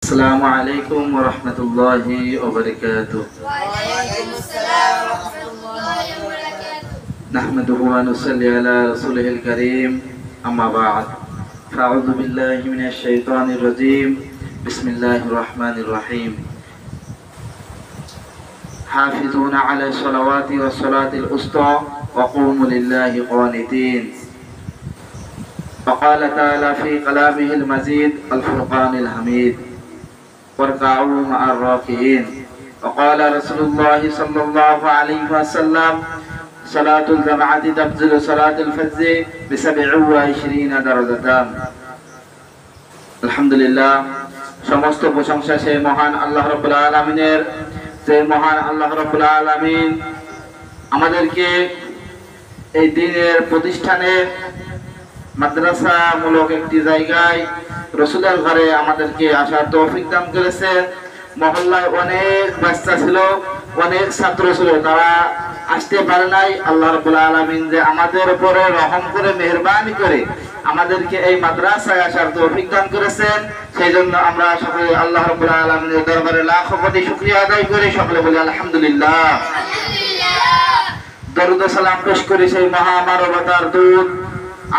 السلام عليكم ورحمة الله وبركاته. وعليكم السلام ورحمة الله وبركاته. نحمده ونصلي على رسوله الكريم. أما بعد فأعوذ بالله من الشيطان الرجيم. بسم الله الرحمن الرحيم. حافظون على الصلوات والصلاة الوسطى وقوموا لله قانتين. وقال تعالى في كلامه المجيد الفرقان الحميد واركعوا مع الراكعين. وقال رسول الله صلى الله عليه وسلم صلاة الجماعة تفضل صلاة الفجر ب27 درجة. আলহামদুলিল্লাহ, সমস্ত প্রশংসা সেই মহান আল্লাহ রাব্বুল আলামিনের, যে মহান আল্লাহ রাব্বুল আলামিন আমাদেরকে এই দ্বীনের প্রতিষ্ঠানে মাদ্রাসা মূলক একটি জায়গায় রসুলের ঘরে আমাদেরকে আসার তৌফিক দান করেছে। মহল্লায় অনেক বাচ্চা ছিল, অনেক ছাত্র ছিল, তারা আসতে পারে নাই। আল্লাহ রাব্বুল আলামিন যে আমাদের উপরে রহম করে মেহেরবানি করে আমাদেরকে এই মাদ্রাসায় আসার তৌফিক দান করেছেন, সেই জন্য আমরা সকলে আল্লাহ রাব্বুল আলামিনের দরবারে লাখ কোটি শুকরিয়া আদায় করি। সকলে বলি আলহামদুলিল্লাহ। দরুদ ও সালাম পেশ করি সেই মহামানবতার দূত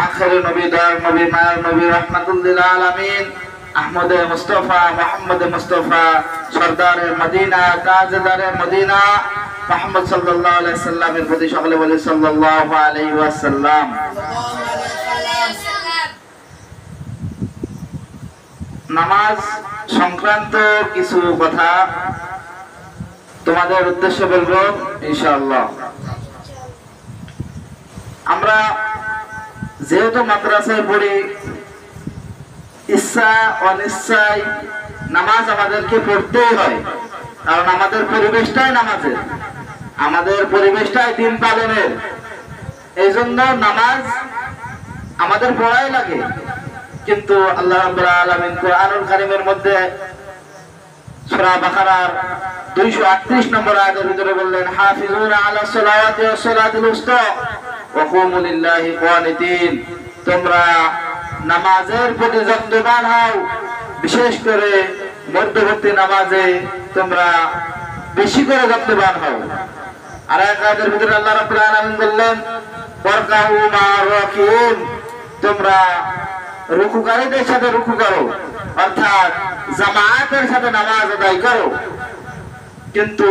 আখিরে নবী, দয়ার নবী, মায়ের নবী, রাহমাতুল লিল আলামিন আহমদে মুস্তাফা, মুহাম্মদে মুস্তাফা, সরদারে মদিনা, তাজদারে মদিনা মুহাম্মদ সাল্লাল্লাহু আলাইহি সাল্লামের প্রতি সকলে বলি সাল্লাল্লাহু আলাইহি ওয়াসাল্লাম। নামাজ সংক্রান্ত কিছু কথা তোমাদের উদ্দেশ্যে বলবো ইনশাআল্লাহ। আমরা যেহেতু মাদ্রাসায় পড়ি, ইচ্ছা অনিচ্ছায় নামাজ আমাদেরকে পড়তেই হয়, কারণ আমাদের পরিবেশটাই নামাজের, আমাদের পরিবেশটাই দিন পালনের। এই জন্য নামাজ আমাদের পড়াই লাগে। কিন্তু আল্লাহ রাব্বুল আলামিন কোরআনুল কারীমের মধ্যে সূরা বাকারার 238 নম্বর আয়াতের ভিতরে বললেন, হাফিজুনা আলাস সালাওয়াতি ওয়াস সালাতিল উসতা ওয়া কুমু লিল্লাহি কানিতিন। তোমরা নামাজের প্রতি যত্নবান হও, বিশেষ করে মধ্যবর্তী নামাজে তোমরা বেশি করে যত্নবান হও। আর এক আয়াতের ভিতরে আল্লাহ রাব্বুল আলামিন বললেন, ওয়ারকাউ মা'আর রাকিন। তোমরা রুকুকারীদের সাথে রুকু করো, অর্থাৎ জামাতের সাথে নামাজ আদায় করো। কিন্তু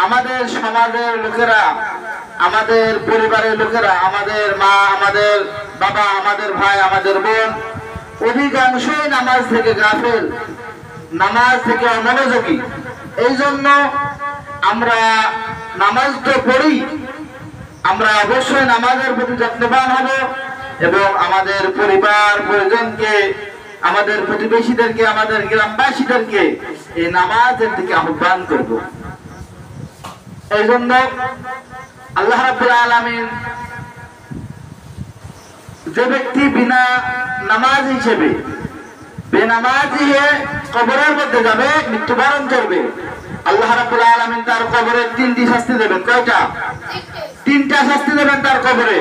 আমাদের সমাজের লোকেরা, আমাদের পরিবারের লোকেরা, আমাদের মা, আমাদের বাবা, আমাদের ভাই, আমাদের বোন অধিকাংশই নামাজ থেকে গাফেল, নামাজ থেকে অমনোযোগী। এই জন্য আমরা নামাজ তো পড়ি, আমরা অবশ্যই নামাজের প্রতি যত্নবান হব এবং আমাদের পরিবার পরিজনকে, আমাদের প্রতিবেশীদেরকে, আমাদের গ্রামবাসীদেরকে এই নামাজের দিকে আহ্বান করব। এই জন্য আল্লাহ রাব্বুল আলামিন যে ব্যক্তি বিনা নামাজ হিসেবে বেনামাজি হয়ে কবরের মধ্যে যাবে, মৃত্যুবরণ করবে, আল্লাহ রাব্বুল আলামিন তার কবরে 3টি শাস্তি দেবেন। কয়টা? 3টা শাস্তি দেবেন তার কবরে।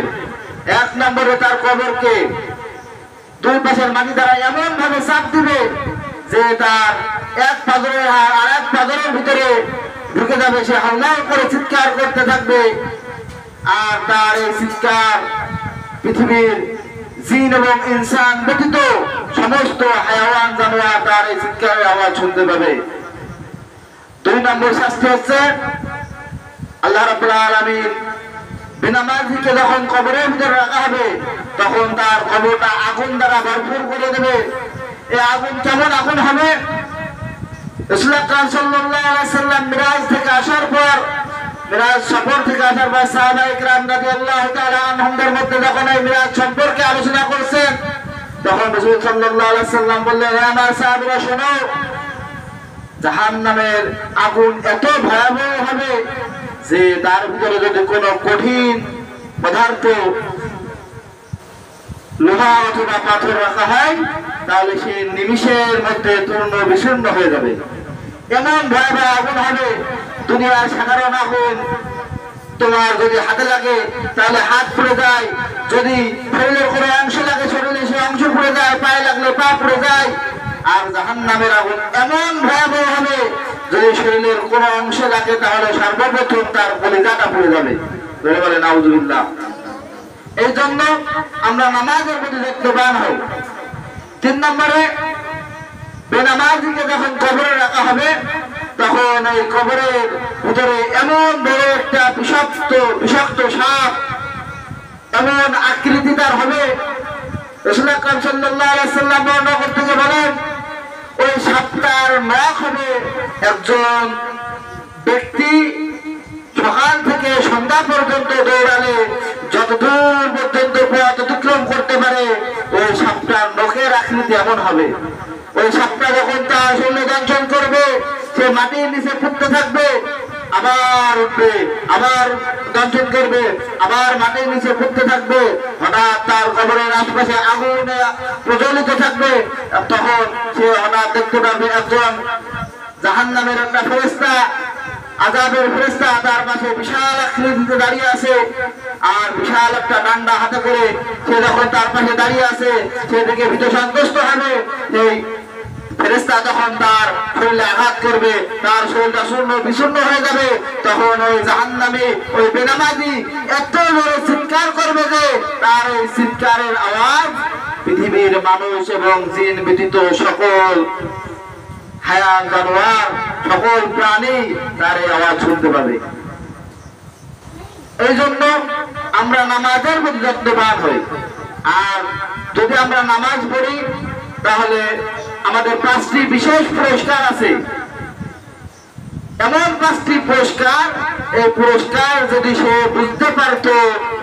এক নম্বরে তার কবরকে দুই পাশের মাটি দ্বারা এমন ভাবে চাপ দিবে যে তার এক পাজরের হাড় আর এক পাজরের ভিতরে ঢুকে যাবে, সে হাওলাও করে চিৎকার করতে থাকবে। আর তার এই চিৎকার পৃথিবীর জিন এবং ইনসান ব্যতীত সমস্ত হায়াওয়ান জানোয়ার তার এই চিৎকারের আওয়াজ শুনতে পাবে। 2 নম্বর শাস্তি হচ্ছে, আল্লাহ রাব্বুল আলামিন বেনামাজিকে যখন কবরের ভিতরে রাখা হবে তখন তার কবরটা আগুন দ্বারা ভরপুর করে দেবে। এই আগুন কেমন আগুন হবে? রাসূল আকরাম সাল্লাল্লাহু আলাইহি সাল্লাম মিরাজ থেকে আসার পর, মিরাজ সফর থেকে আসার পর সাহাবায়ে কেরাম রাদিয়াল্লাহু তাআলা আনহুমদের মধ্যে যখন এই মিরাজ সম্পর্কে আলোচনা করছেন, তখন রাসূল সাল্লাল্লাহু আলাইহি সাল্লাম বললেন, হে আমার সাহাবীরা শোনো, জাহান্নামের আগুন এত ভয়াবহ হবে যে তার ভিতরে যদি কোনো কঠিন পদার্থ, লোহা অথবা পাথর রাখা হয় তাহলে সে নিমিষের মধ্যে চূর্ণ বিচূর্ণ হয়ে যাবে। এমন ভয়াবহ আগুন হবে, দুনিয়ার সাধারণ আগুন তোমার যদি হাতে লাগে তাহলে হাত পুড়ে যায়, যদি শরীরের কোনো অংশ লাগে শরীরে সে অংশ পুড়ে যায়, পায়ে লাগলে পা পুড়ে যায়। আর জাহান্নামের আগুন এমন ভয়াবহ হবে, যদি শরীরের কোনো অংশে লাগে তাহলে সর্বপ্রথম তার কলিজাটা পুড়ে যাবে। বলে নাউজুবিল্লাহ। এই জন্য আমরা নামাজের প্রতি যত্নবান হই। 3 নম্বরে, বেনামাজিকে যখন কবরে রাখা হবে তখন এই কবরের ভিতরে এমন বড় একটা বিষাক্ত সাপ, এমন আকৃতি তার হবে, রাসূল আকরাম সাল্লাল্লাহু আলাইহি ওয়াসাল্লাম বর্ণনা করতে গিয়ে বলেন, ওই সাপটার নখ হবে একজন ব্যক্তি সকাল থেকে সন্ধ্যা পর্যন্ত দৌড়ালে যতদূর পর্যন্ত পথ অতিক্রম করতে পারে, ওই সাপটার নখের আকৃতি এমন হবে। ওই সাপটা যখন তার শরীরে দংশন করবে, সে মাটির নিচে ফুটতে থাকবে, আবার উঠবে, আবার দংশন করবে, আবার মাটির নিচে ফুটতে থাকবে। হঠাৎ তার কবরের আশপাশে আগুনে প্রজ্বলিত থাকবে। তখন সে হঠাৎ দেখতে পাবে একজন জাহান্নামের একটা ফেরেশতা, আযাবের ফেরেশতা তার পাশে বিশাল আকৃতিতে দাঁড়িয়ে আছে, আর বিশাল একটা ডান্ডা হাতে করে সে যখন তার পাশে দাঁড়িয়ে আছে, সে দেখে ভীত সন্তুষ্ট হবে। এই ফেরেশতা যখন তার শরীরে আঘাত করবে, তার শরীরটা শূন্য বিশূন্য হয়ে যাবে, তখন ওই জাহান্নামী ওই বেনামাজি এত জোরে চিৎকার করবে যে তার ওই চিৎকারের আওয়াজ পৃথিবীর মানুষ এবং জিন ব্যতীত সকল হায়াত জানোয়ার, সকল প্রাণী তার এই আওয়াজ শুনতে পাবে। এই জন্য আমরা নামাজের প্রতি যত্নবান হই। আর যদি আমরা নামাজ পড়ি তাহলে আমাদের 5টি বিশেষ পুরস্কার আছে। এমন 5টি পুরস্কার, এই পুরস্কার যদি সে বুঝতে পারত,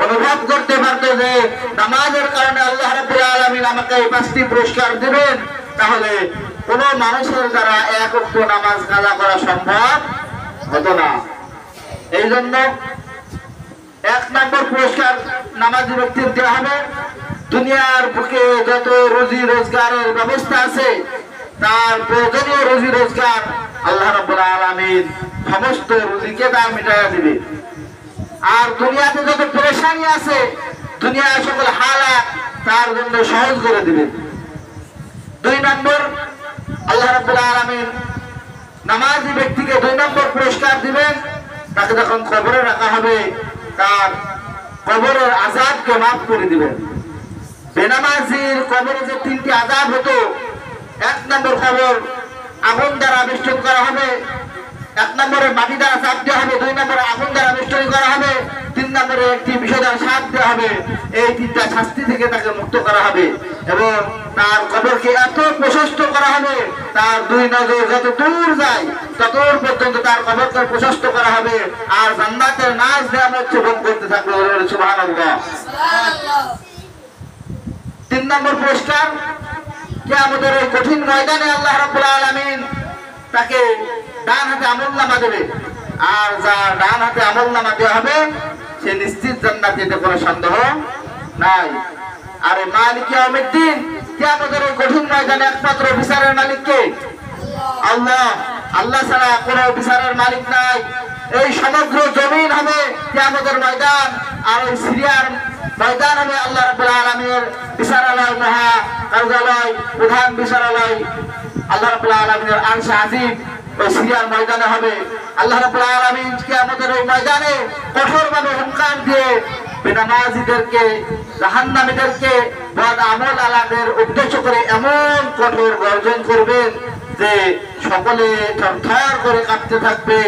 অনুভব করতে পারত যে নামাজের কারণে আল্লাহ রাব্বুল আলামিন আমাকে এই 5টি পুরস্কার দিবেন, তাহলে কোন মানুষের দ্বারা এক ওয়াক্ত নামাজ কাজা করা সম্ভব হতো না। এই জন্য 1 নম্বর পুরস্কার নামাজি ব্যক্তির দেওয়া হবে, দুনিয়ার বুকে যত রুজি রোজগারের ব্যবস্থা আছে তার প্রয়োজনীয় রুজি রোজগার আল্লাহ রাব্বুল আলামিন সমস্ত রুজিকে তার মিটাইয়া দিবে। আর দুনিয়াতে যত পেরেশানি আছে, দুনিয়ার সকল হালাত তার জন্য সহজ করে দিবে। 2 নম্বর, আল্লাহ রাব্বুল আলামিন নামাজি ব্যক্তিকে 2 নম্বর পুরস্কার দিবেন, তাকে যখন কবরে রাখা হবে তার কবরের আযাবকে মাফ করে দিবেন। বেনামাজির কবরে যে 3টি আযাব হতো, 1 নম্বর কবর আগুন দ্বারা বেষ্টন করা হবে, 1 নম্বরে মাটি দ্বারা চাপ দেওয়া হবে, 2 নম্বরে আগুন দ্বারা বেষ্টনী করা হবে, 3 নম্বরে একটি বিষধর সাপ দেওয়া হবে। এই 3টা শাস্তি থেকে তাকে মুক্ত করা হবে এবং তার কবরকে এত প্রশস্ত করা হবে, তার 2 নজর যত দূর যায় তত দূর পর্যন্ত তার কবরকে প্রশস্ত করা হবে, আর জান্নাতের নাজ নেয়ামত ভোগ করতে থাকবে। সুবহানাল্লাহ। সুবহানাল্লাহ। 3 নম্বর পুরস্কার, কিয়ামতের এই কঠিন ময়দানে আল্লাহ রাব্বুল আলামিন তাকে ডান হাতে আমলনামা দেবে, আর যার ডান হাতে আমলনামা দেওয়া হবে সে নিশ্চিত জান্নাতে, এতে কোনো সন্দেহ নাই। আর মালিক ইয়াউমিদ্দিন, কিয়ামতের এই কঠিন ময়দানে একমাত্র বিচারের মালিক কে? আল্লাহ। আল্লাহ ছাড়া কোনো বিচারের মালিক নাই। এই সমগ্র জমিন হবে কিয়ামতের ময়দান, আর ওই সিরিয়ার ময়দান হবে আল্লাহ রাব্বুল আলামিনের বিচারালয়, মহা কার্যালয়, প্রধান বিচারালয় আল্লাহ রাব্বুল আলামিনের আরশে আজিম ওই সিরিয়ার ময়দানে হবে। আল্লাহ রাব্বুল আলামিন কিয়ামতের ওই ময়দানে কঠোরভাবে হুঙ্কার দিয়ে বেনামাজিদেরকে, জাহান্নামীদেরকে, বদ আমল আলাদের উদ্দেশ্য করে এমন কঠোর গর্জন করবেন যে সকলে থরথর করে কাঁপতে থাকবে।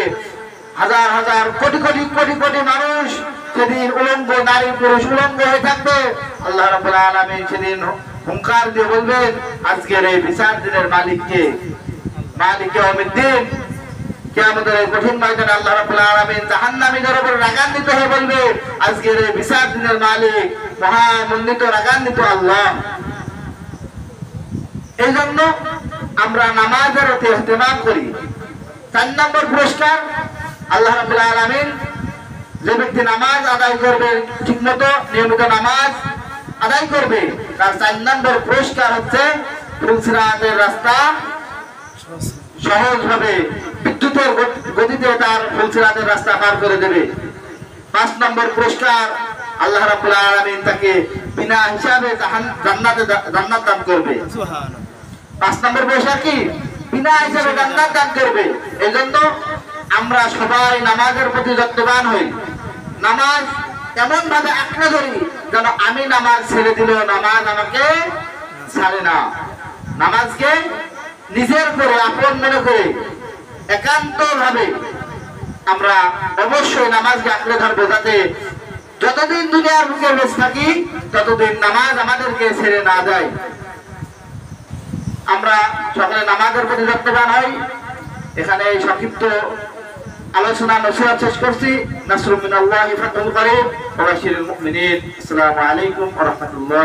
হাজার হাজার কোটি কোটি কোটি কোটি মানুষ সেদিন উলঙ্গ, নারী পুরুষ উলঙ্গ হয়ে থাকবে। আল্লাহ রাব্বুল আলামিন সেদিন হুঙ্কার দিয়ে বলবেন, আজকের এই বিচার দিনের মালিককে? মালিক ইয়াউমিদ্দিন। কিয়ামতের এই কঠিন ময়দানে আল্লাহ রাব্বুল আলামিন জাহান্নামীদের উপর রাগান্বিত হয়ে বলবে, আজকের এই বিচার দিনের মালিক মহামণ্ডিত রাগান্বিত আল্লাহ। এই জন্য আমরা নামাজের প্রতি ইহতিমাম করি। 4 নম্বর পুরস্কার, আল্লাহ রাব্বুল আলামিন যে ব্যক্তি নামাজ আদায় করবে, ঠিকমতো নিয়মিত নামাজ আদায় করবে, তার 4 নম্বর পুরস্কার হচ্ছে ফুলসিরাতের রাস্তা সহজভাবে বিদ্যুতের গতিতে তার ফুলসিরাতের রাস্তা পার করে দেবে। 5 নম্বর পুরস্কার, আল্লাহ রাব্বুল আলামিন তাকে বিনা হিসাবে জান্নাত দান করবে। 5 নম্বর পয়সা কি বিনা হিসাবে জান্নাত দান করবে। এইজন্য আমরা সবাই নামাজের প্রতি যত্নবান হই। নামাজ এমন ভাবে আঁকড়ে ধরি যেন আমি নামাজ ছেড়ে দিলেও নামাজ আমাকে ছাড়ে না। নামাজকে নিজের করে আপন মনে করে একান্ত ভাবে আমরা অবশ্যই নামাজকে আঁকড়ে ধরবো, যাতে যতদিন দুনিয়ার বুকে বেঁচে থাকি ততদিন নামাজ আমাদেরকে ছেড়ে না যায়। আমরা সকলে নামাজের প্রতি যত্নবান হই। এখানে এই সংক্ষিপ্ত আলোচনা নসিহত শেষ করছি। নাসরুম মিনাল্লাহি ফাতহুল করিম ওয়া বাশশিরিল মুমিনিন। আসসালামু আলাইকুম ওয়া রাহমাতুল্লাহ।